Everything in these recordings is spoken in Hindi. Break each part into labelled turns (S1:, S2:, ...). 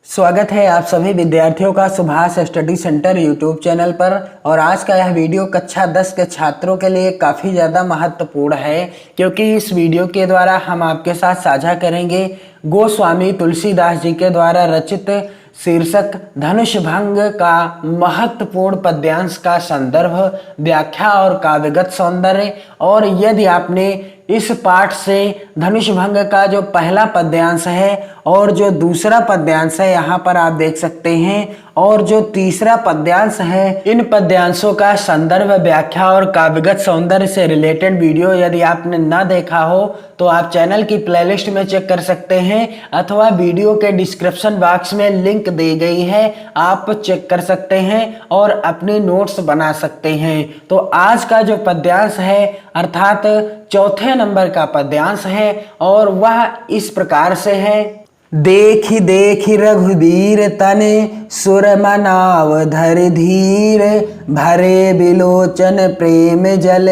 S1: स्वागत है आप सभी विद्यार्थियों का Subhash study centre YouTube channel पर। और आज का यह वीडियो कक्षा 10 के छात्रों के लिए काफ़ी ज़्यादा महत्वपूर्ण है, क्योंकि इस वीडियो के द्वारा हम आपके साथ साझा करेंगे गोस्वामी तुलसीदास जी के द्वारा रचित शीर्षक धनुष भंग का महत्वपूर्ण पद्यांश का संदर्भ, व्याख्या और काव्यगत सौंदर्य। और यदि आपने इस पाठ से धनुष भंग का जो पहला पद्यांश है और जो दूसरा पद्यांश है यहाँ पर आप देख सकते हैं, और जो तीसरा पद्यांश है, इन पद्यांशों का संदर्भ, व्याख्या और काव्यगत सौंदर्य से रिलेटेड वीडियो यदि आपने ना देखा हो तो आप चैनल की प्लेलिस्ट में चेक कर सकते हैं, अथवा वीडियो के डिस्क्रिप्शन बॉक्स में लिंक दी गई है, आप चेक कर सकते हैं और अपने नोट्स बना सकते हैं। तो आज का जो पद्यांश है अर्थात चौथे नंबर का पद्यांश है और वह इस प्रकार से है। देखि देखि रघुबीर तने सुर मनाव धर धीर, भरे बिलोचन प्रेम जल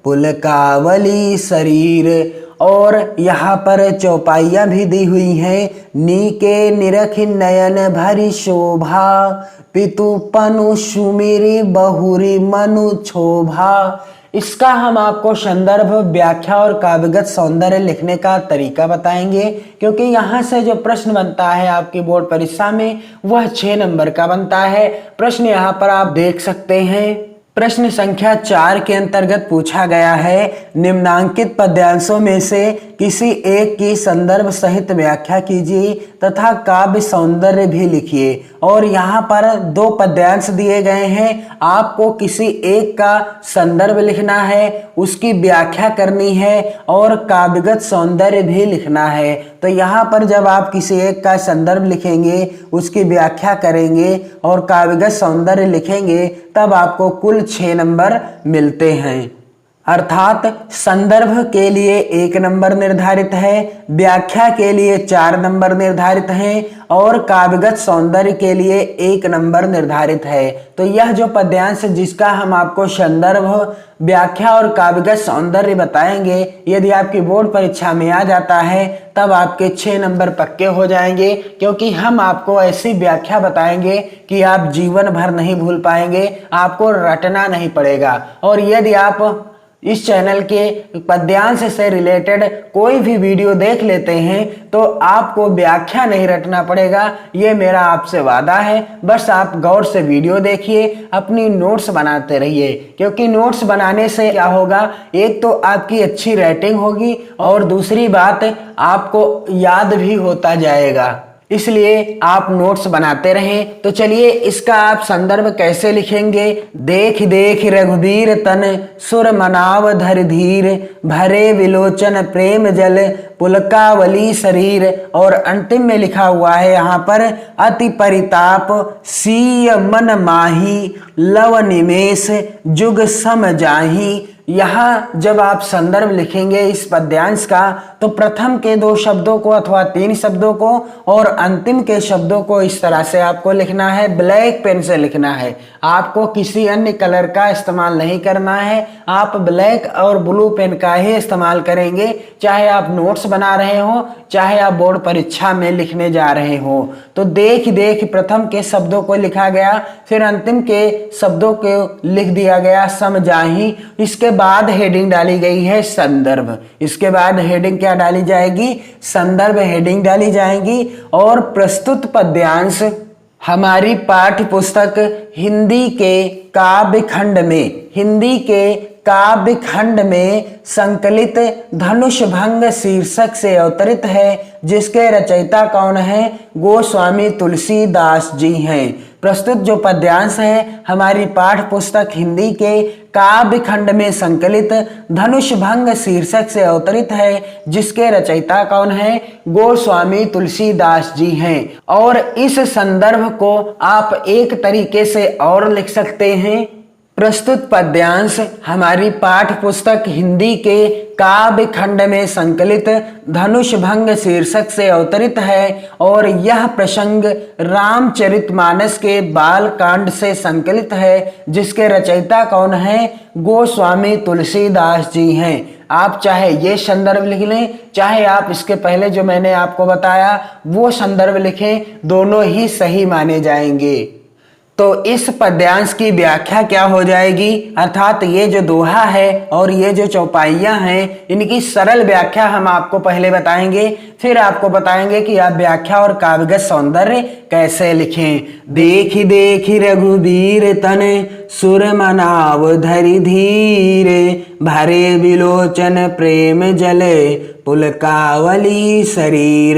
S1: पुलकावली शरीर। और यहाँ पर चौपाइयाँ भी दी हुई हैं। नीके निरख नयन भरी शोभा, पितु पनु सुमिरि बहुरी मनु क्षोभा। इसका हम आपको संदर्भ, व्याख्या और काव्यगत सौंदर्य लिखने का तरीका बताएंगे, क्योंकि यहाँ से जो प्रश्न बनता है आपकी बोर्ड परीक्षा में वह 6 नंबर का बनता है। प्रश्न यहाँ पर आप देख सकते हैं। प्रश्न संख्या 4 के अंतर्गत पूछा गया है, निम्नांकित पद्यांशों में से किसी एक की संदर्भ सहित व्याख्या कीजिए तथा काव्य सौंदर्य भी लिखिए। और यहाँ पर 2 पद्यांश दिए गए हैं, आपको किसी एक का संदर्भ लिखना है, उसकी व्याख्या करनी है और काव्यगत सौंदर्य भी लिखना है। तो यहाँ पर जब आप किसी एक का संदर्भ लिखेंगे, उसकी व्याख्या करेंगे और काव्यगत सौंदर्य लिखेंगे, तब आपको कुल 6 नंबर मिलते हैं। अर्थात संदर्भ के लिए 1 नंबर निर्धारित है, व्याख्या के लिए 4 नंबर निर्धारित हैं और काव्यगत सौंदर्य के लिए 1 नंबर निर्धारित है। तो यह जो पद्यांश जिसका हम आपको संदर्भ, व्याख्या और काव्यगत सौंदर्य बताएंगे, यदि आपकी बोर्ड परीक्षा में आ जाता है तब आपके 6 नंबर पक्के हो जाएंगे, क्योंकि हम आपको ऐसी व्याख्या बताएंगे कि आप जीवन भर नहीं भूल पाएंगे, आपको रटना नहीं पड़ेगा। और यदि आप इस चैनल के पद्यांश से रिलेटेड कोई भी वीडियो देख लेते हैं तो आपको व्याख्या नहीं रटना पड़ेगा, ये मेरा आपसे वादा है। बस आप गौर से वीडियो देखिए, अपनी नोट्स बनाते रहिए, क्योंकि नोट्स बनाने से क्या होगा, एक तो आपकी अच्छी राइटिंग होगी और दूसरी बात आपको याद भी होता जाएगा। इसलिए आप नोट्स बनाते रहें। तो चलिए इसका आप संदर्भ कैसे लिखेंगे। देख देख रघुबीर तन सुर मनाव धर धीर, भरे विलोचन प्रेम जल पुलकावली शरीर। और अंतिम में लिखा हुआ है यहाँ पर, अति परिताप सीय मन माही, लव निमेष जुग सम जाही। यहाँ जब आप संदर्भ लिखेंगे इस पद्यांश का, तो प्रथम के 2 शब्दों को अथवा 3 शब्दों को और अंतिम के शब्दों को इस तरह से आपको लिखना है, ब्लैक पेन से लिखना है। आपको किसी अन्य कलर का इस्तेमाल नहीं करना है, आप ब्लैक और ब्लू पेन का ही इस्तेमाल करेंगे, चाहे आप नोट्स बना रहे हो, चाहे आप बोर्ड परीक्षा में लिखने जा रहे हो। तो देख देख प्रथम के शब्दों को लिखा गया, फिर अंतिम के शब्दों को लिख दिया गया समझाही। इसके बाद हेडिंग डाली गई है संदर्भ। इसके बाद हेडिंग क्या डाली जाएगी, संदर्भ हेडिंग डाली जाएगी। और प्रस्तुत पद्यांश हमारी पाठ्य पुस्तक हिंदी के काव्य खंड में संकलित धनुष भंग शीर्षक से अवतरित है, जिसके रचयिता कौन है, गोस्वामी तुलसीदास जी हैं। प्रस्तुत जो पद्यांश है हमारी पाठ्य पुस्तक हिंदी के काव्य खंड में संकलित धनुष भंग शीर्षक से अवतरित है, जिसके रचयिता कौन है, गोस्वामी तुलसीदास जी हैं। और इस संदर्भ को आप एक तरीके से और लिख सकते हैं, प्रस्तुत पद्यांश हमारी पाठ्य पुस्तक हिंदी के काव्य खंड में संकलित धनुष भंग शीर्षक से अवतरित है और यह प्रसंग रामचरितमानस के बाल कांड से संकलित है, जिसके रचयिता कौन है? गोस्वामी तुलसीदास जी हैं। आप चाहे ये संदर्भ लिख लें, चाहे आप इसके पहले जो मैंने आपको बताया वो संदर्भ लिखें, दोनों ही सही माने जाएंगे। तो इस पद्यांश की व्याख्या क्या हो जाएगी, अर्थात ये जो दोहा है और ये जो चौपाइयां हैं, इनकी सरल व्याख्या हम आपको पहले बताएंगे, फिर आपको बताएंगे कि आप व्याख्या और काव्यगत सौंदर्य कैसे लिखें। देखी देखी रघुबीर तन सुर मनाव धरि धीर, भरे विलोचन प्रेम जले पुलकावली शरीर।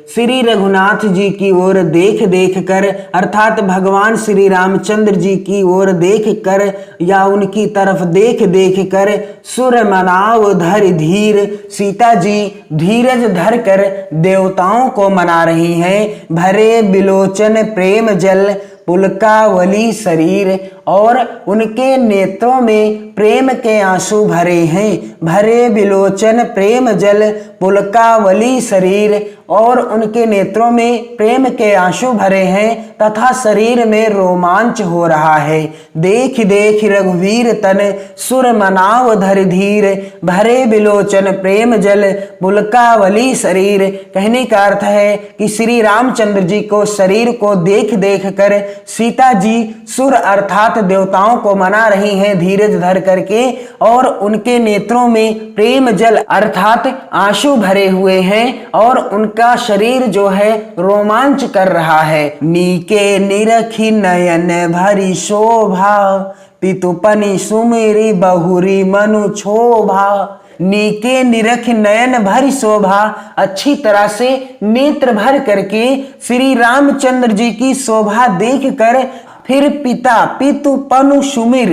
S1: श्री रघुनाथ जी की ओर देख देख कर, अर्थात भगवान श्री रामचंद्र जी की ओर देख कर या उनकी तरफ देख देख कर, सुर मनाव धर धीर, सीता जी धीरज धर कर देवताओं को मना रही हैं। भरे बिलोचन प्रेम जल पुलकावली शरीर, और उनके नेत्रों में प्रेम के आंसू भरे हैं। भरे बिलोचन प्रेम जल पुलकावली शरीर, और उनके नेत्रों में प्रेम के आंसू भरे हैं तथा शरीर में रोमांच हो रहा है। देख देख रघुवीर तन सुर मनाव धर धीर, भरे बिलोचन प्रेम जल पुलकावली शरीर। कहने का अर्थ है कि श्री रामचंद्र जी को शरीर को देख देख कर सीता जी सुर अर्थात देवताओं को मना रही हैं धीरज धर करके, और उनके नेत्रों में प्रेम जल अर्थात आंसू भरे हुए हैं और उनका शरीर जो है रोमांच कर रहा है। नीके निरखी नयन भरी शोभा, पितुपनि सुमेरी बहुरी मनु छोभा। नीके निरख नयन भरी शोभा, अच्छी तरह से नेत्र भर करके श्री रामचंद्र जी की शोभा देख कर फिर पिता पितु पनु सुमिर,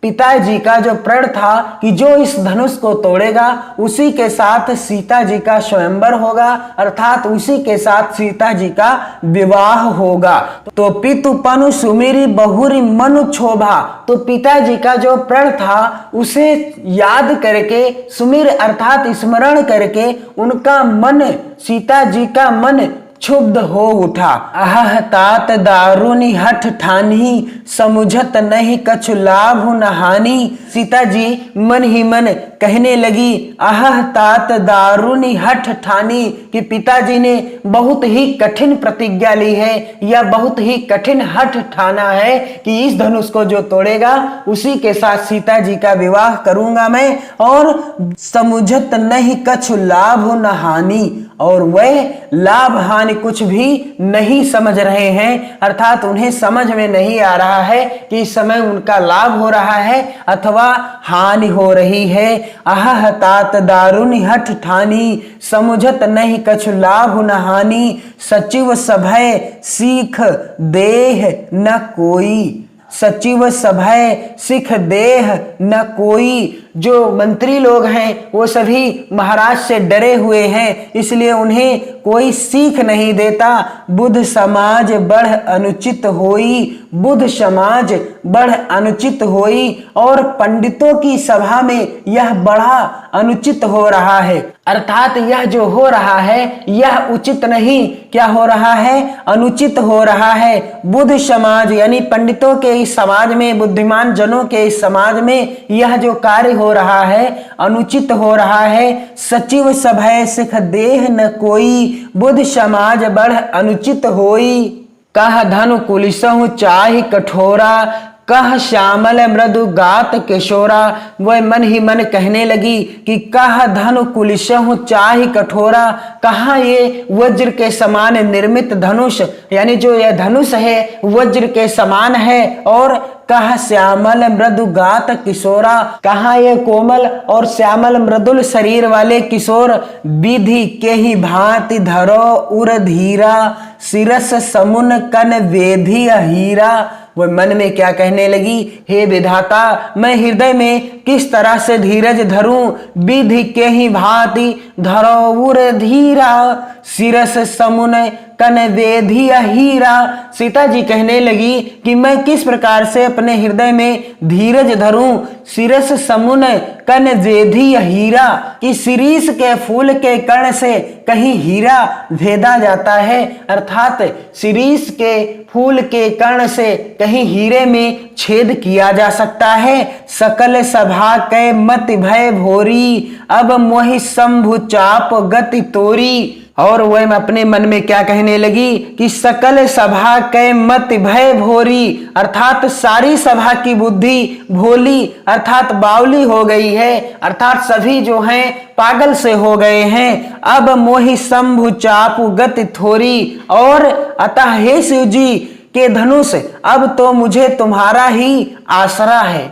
S1: पिताजी का जो प्रण था कि जो इस धनुष को तोड़ेगा उसी के साथ सीता जी का स्वयंवर होगा, अर्थात उसी के साथ सीता जी का विवाह होगा। तो पितु पनु सुमिरी बहुरी मनु क्षोभा, तो पिताजी का जो प्रण था उसे याद करके, सुमिर अर्थात स्मरण करके उनका मन, सीता जी का मन क्षुब्ध हो उठा। आह तात दारुनी हठ ठानी, समुझत नहीं कछु लाभ न हानि। सीता जी मन ही मन कहने लगी आह तात दारुनी हठ ठानी, कि पिताजी ने बहुत ही कठिन प्रतिज्ञा ली है या बहुत ही कठिन हठ ठाना है कि इस धनुष को जो तोड़ेगा उसी के साथ सीता जी का विवाह करूंगा मैं, और समुझत नहीं कछु लाभ न हानि, और वह लाभ हानि कुछ भी नहीं समझ रहे हैं, अर्थात उन्हें समझ में नहीं आ रहा है कि इस समय उनका लाभ हो रहा है अथवा हानि हो रही है। आह तात दारुनि हठ ठानी, समुझत नहीं कछु लाभ न हानि। सचिव सभय सीख देह न कोई, सचिव सभय सिख देह न कोई। जो मंत्री लोग हैं वो सभी महाराज से डरे हुए हैं, इसलिए उन्हें कोई सीख नहीं देता। बुद्ध समाज बढ़ अनुचित होई, बुद्ध समाज बढ़ अनुचित होई, और पंडितों की सभा में यह बड़ा अनुचित हो रहा है, अर्थात यह जो हो रहा है यह उचित नहीं, क्या हो रहा है? अनुचित हो रहा है। बुद्ध समाज यानी पंडितों के इस समाज में, बुद्धिमान जनों के इस समाज में यह जो कार्य हो रहा है अनुचित हो रहा है। सचिव सभय सिख देह न कोई, बुद्ध समाज बढ़ अनुचित होई। कह धनु कुलिसहु चाहि कठोरा, कह श्यामल मृदु गात किशोरा। वह मन ही मन कहने लगी कि कह धनु कुलिसहु चाहि कठोरा, कहाँ ये वज्र के समान निर्मित धनुष, यानी जो यह धनुष है वज्र के समान है, और कह श्यामल मृदु गात किशोरा, कहाँ ये कोमल और श्यामल मृदुल शरीर वाले किशोर। विधि के ही भांति धरो उर धीरा, सिरस समुन कन वेधी हीरा। वो मन में क्या कहने लगी, हे विधाता, मैं हृदय में किस तरह से धीरज धरूं, विधि के ही भांति धरोउर धीरा, सिरस समुन कन वेधी हीरा। सीता जी कहने लगी कि मैं किस प्रकार से अपने हृदय में धीरज धरूं, सिरस समुन कन वेधी हीरा, कि शिरीष के फूल के कण से कहीं हीरा भेदा जाता है, अर्थात शिरीष के फूल के कण से कहीं हीरे में छेद किया जा सकता है। सकल सभा कै मत भय भोरी, अब मोहि शंभु चाप गति तोरी। और वह अपने मन में क्या कहने लगी कि सकल सभा कै मत भय भोरी, अर्थात सारी सभा की बुद्धि भोली अर्थात बावली हो गई है, अर्थात सभी जो हैं पागल से हो गए हैं। अब मोहि शंभु चापु गति थोरी, और अतः हे शिव जी के धनुष, अब तो मुझे तुम्हारा ही आसरा है।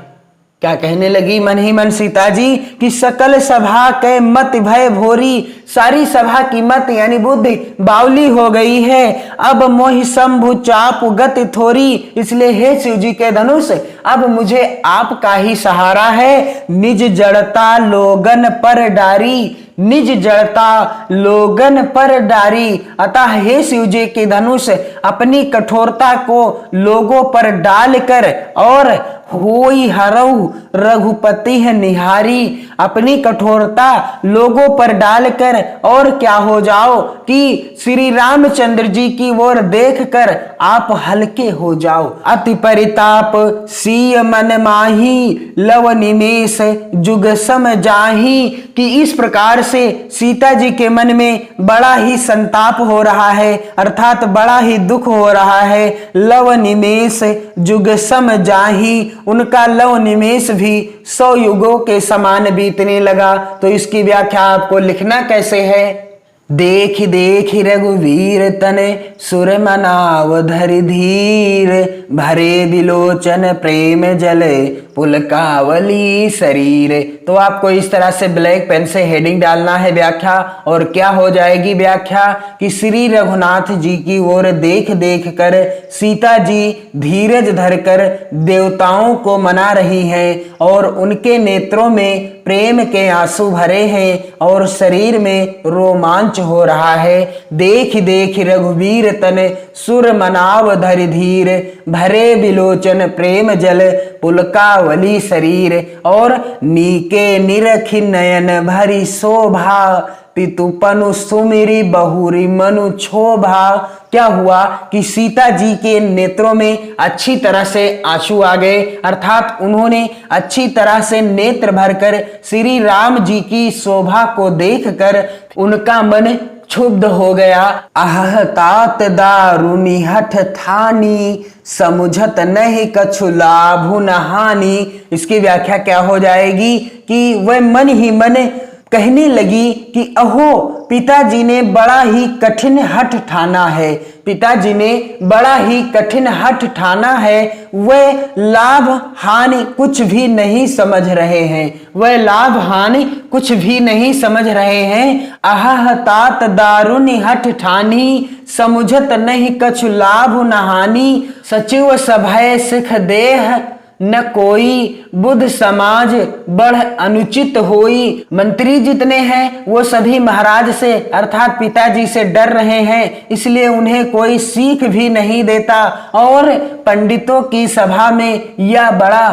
S1: क्या कहने लगी मन ही मन सीता जी कि सकल सभा के मत भय भोरी, सारी सभा की मत यानी बुद्धि बावली हो गई है। अब मोहि शंभु चाप गति थोरी, इसलिए हे शिव जी के धनुष, अब मुझे आपका ही सहारा है। निज जड़ता लोगन पर डारी, निज जड़ता लोगन पर डारी, अतः हे शिव जी के धनुष अपनी कठोरता को लोगों पर डालकर और होई हरऊ रघुपति है निहारी, अपनी कठोरता लोगों पर डालकर और क्या हो जाओ कि श्री रामचंद्र जी की ओर देखकर आप हल्के हो जाओ। अति परिताप सीय मन माही, लव निमेष जुग सम जाही, कि इस प्रकार से सीता जी के मन में बड़ा ही संताप हो रहा है, अर्थात बड़ा ही दुख हो रहा है। लव निमेष जुग सम जाही, उनका लव निमेष भी 100 युगों के समान बीतने लगा। तो इसकी व्याख्या आपको लिखना कैसे है। देख देख रघुवीर तने सुर मनाव धरि धीर, भरे बिलोचन प्रेम जले पुलकावली शरीर। तो आपको इस तरह से ब्लैक पेन से हेडिंग डालना है व्याख्या, और क्या हो जाएगी व्याख्या कि श्री रघुनाथ जी की ओर देख देख कर सीता जी धीरज धरकर देवताओं को मना रही हैं, और उनके नेत्रों में प्रेम के आंसू भरे हैं और शरीर में रोमांच हो रहा है। देख देख रघुवीर तन सुर मनाव धरि धीर, भरे बिलोचन प्रेम जल पुलकावली शरीर, और नीके निरखि नयन भरी शोभा, पितुपनु सुमिरी बहुरी मनु क्षोभा। क्या हुआ कि सीता जी के नेत्रों में अच्छी तरह से आंसू आ गए, अर्थात उन्होंने अच्छी तरह से नेत्र भरकर श्री राम जी की शोभा को देखकर उनका मन क्षुब्ध हो गया। आह तात दारुनि हठ थानी, समुझत नहीं कछु लाभु न हानि। इसकी व्याख्या क्या हो जाएगी कि वह मन ही मन कहने लगी कि अहो पिताजी ने बड़ा ही कठिन हठ ठाना है, पिताजी ने बड़ा ही कठिन हठ ठाना है, वह लाभ हानि कुछ भी नहीं समझ रहे हैं, वह लाभ हानि कुछ भी नहीं समझ रहे हैं। आह तात दारुनि हठ ठानी, समुझत नहीं कछु लाभ न हानि, सचिव सभय सिख देह न कोई, बुद्ध समाज बढ़ अनुचित होई। मंत्री जितने हैं वो सभी महाराज से अर्थात पिताजी से डर रहे हैं, इसलिए उन्हें कोई सीख भी नहीं देता, और पंडितों की सभा में यह बड़ा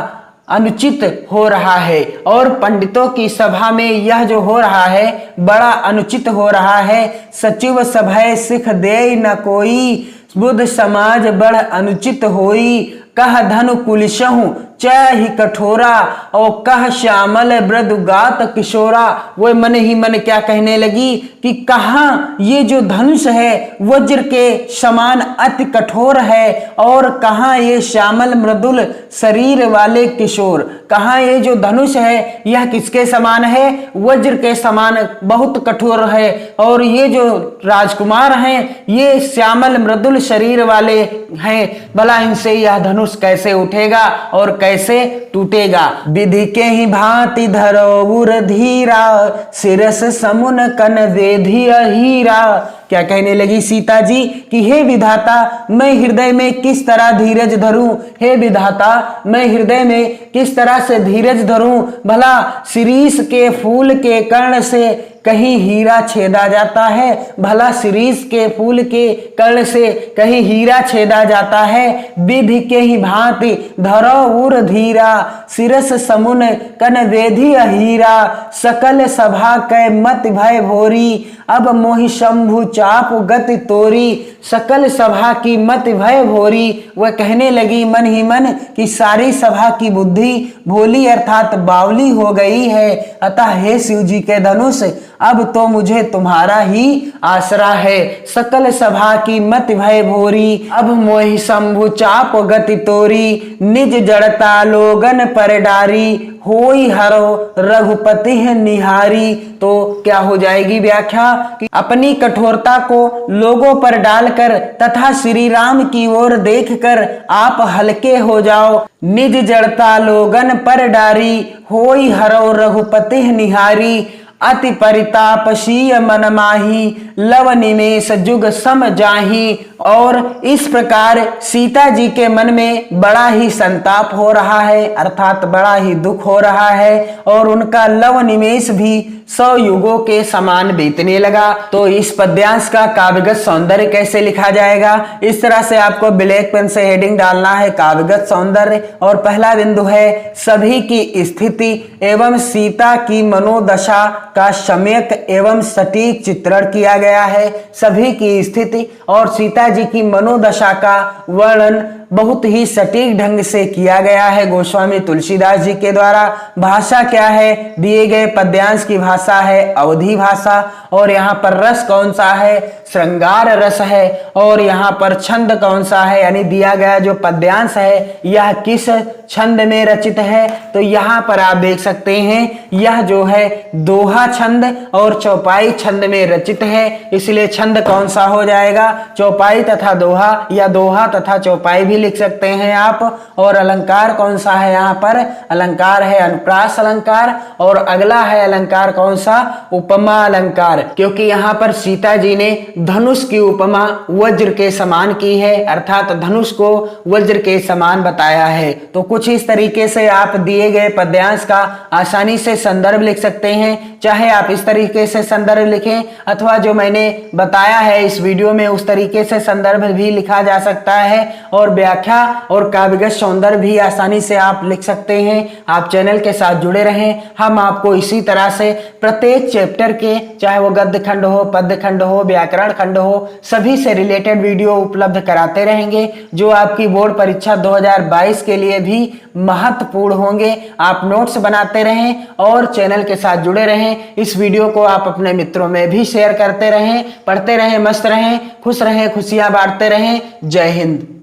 S1: अनुचित हो रहा है, और पंडितों की सभा में यह जो हो रहा है बड़ा अनुचित हो रहा है। सचिव सभय सिख दे न कोई, बुद्ध समाज बढ़ अनुचित होई, कह धनु कुलिशहु चाहि कठोरा, और कह श्यामल मृदुगात किशोरा। वो मन ही मन क्या कहने लगी कि कहाँ ये जो धनुष है वज्र के समान अति कठोर है, और कहाँ ये श्यामल मृदुल शरीर वाले किशोर, कहाँ ये जो धनुष है यह किसके समान है, वज्र के समान बहुत कठोर है, और ये जो राजकुमार हैं ये श्यामल मृदुल शरीर वाले हैं, भला इनसे यह धनुष कैसे उठेगा और कैसे टूटेगा। विधि के ही भांति धरोउर धीरा, सिरस समुन कन वेधी हीरा। क्या कहने लगी सीता जी कि हे विधाता, मैं हृदय में किस तरह धीरज धरूं। हे विधाता, मैं हृदय में किस तरह से धीरज धरूं। भला शिरीष के फूल के कर्ण से कहीं हीरा छेदा जाता है। भला शिरीष के फूल के कर्ण से कहीं हीरा छेदा जाता है। विधि के ही भांति धरोउर धीरा, सिरस समुन कन वेधी हीरा। सकल सभा कै मत भय भोरी, अब मोहि शंभु चाप गति तोरी। सकल सभा की मत भय भोरी, वह कहने लगी मन ही मन कि सारी सभा की बुद्धि भोली अर्थात बावली हो गई है। अतः हे शिव जी के धनुष, अब तो मुझे तुम्हारा ही आसरा है। सकल सभा की मत भय भोरी, अब मोहि शंभु चाप गति तोरी। निज जड़ता लोगन पर डारी, होई हरो रघुपति है निहारी। तो क्या हो जाएगी व्याख्या कि अपनी कठोरता को लोगों पर डालकर तथा श्री राम की ओर देखकर आप हल्के हो जाओ। निज जड़ता लोगन पर डारी, होई हरो रघुपति है निहारी। अति परितापशीय मन माही, लव निमेष जुग सम जाही। और इस प्रकार सीता जी के मन में बड़ा ही संताप हो रहा है अर्थात बड़ा ही दुख हो रहा है और उनका लव निमेष भी 100 युगों के समान बीतने लगा। तो इस पद्यांश का काव्यगत सौंदर्य कैसे लिखा जाएगा, इस तरह से आपको ब्लैक पेन से हेडिंग डालना है काव्यगत सौंदर्य। और पहला बिंदु है सभी की स्थिति एवं सीता की मनोदशा का सम्यक एवं सटीक चित्रण किया गया है। सभी की स्थिति और सीता जी की मनोदशा का वर्णन बहुत ही सटीक ढंग से किया गया है गोस्वामी तुलसीदास जी के द्वारा। भाषा क्या है, दिए गए पद्यांश की भाषा है अवधी भाषा। और यहाँ पर रस कौन सा है, श्रृंगार रस है। और यहाँ पर छंद कौन सा है, यानी दिया गया जो पद्यांश है यह किस छंद में रचित है। तो यहाँ पर आप देख सकते हैं यह जो है दोहा छंद और चौपाई छंद में रचित है। इसलिए छंद कौन सा हो जाएगा, चौपाई तथा दोहा, या दोहा तथा चौपाई भी लिख सकते हैं आप। और अलंकार कौन सा है, यहाँ पर अलंकार है अनुप्रास अलंकार। और अगला है अलंकार कौन सा, उपमा अलंकार। क्योंकि यहाँ पर सीता जी ने धनुष की उपमा वज्र के समान की है अर्थात धनुष को वज्र के समान बताया है। तो कुछ इस तरीके से आप दिए गए पद्यांश का आसानी से संदर्भ लिख सकते हैं। चाहे आप इस तरीके से संदर्भ लिखें अथवा जो मैंने बताया है इस वीडियो में उस तरीके से संदर्भ भी लिखा जा सकता है। और व्याख्या और काव्यगत सौंदर्य भी आसानी से आप लिख सकते हैं। आप चैनल के साथ जुड़े रहें, हम आपको इसी तरह से प्रत्येक चैप्टर के, चाहे वो गद्य खंड हो, पद्य खंड हो, व्याकरण खंड हो, सभी से रिलेटेड वीडियो उपलब्ध कराते रहेंगे जो आपकी बोर्ड परीक्षा 2022 के लिए भी महत्वपूर्ण होंगे। आप नोट्स बनाते रहें और चैनल के साथ जुड़े रहें। इस वीडियो को आप अपने मित्रों में भी शेयर करते रहें। पढ़ते रहें, मस्त रहें, खुश रहें, खुशियां बांटते रहें। जय हिंद।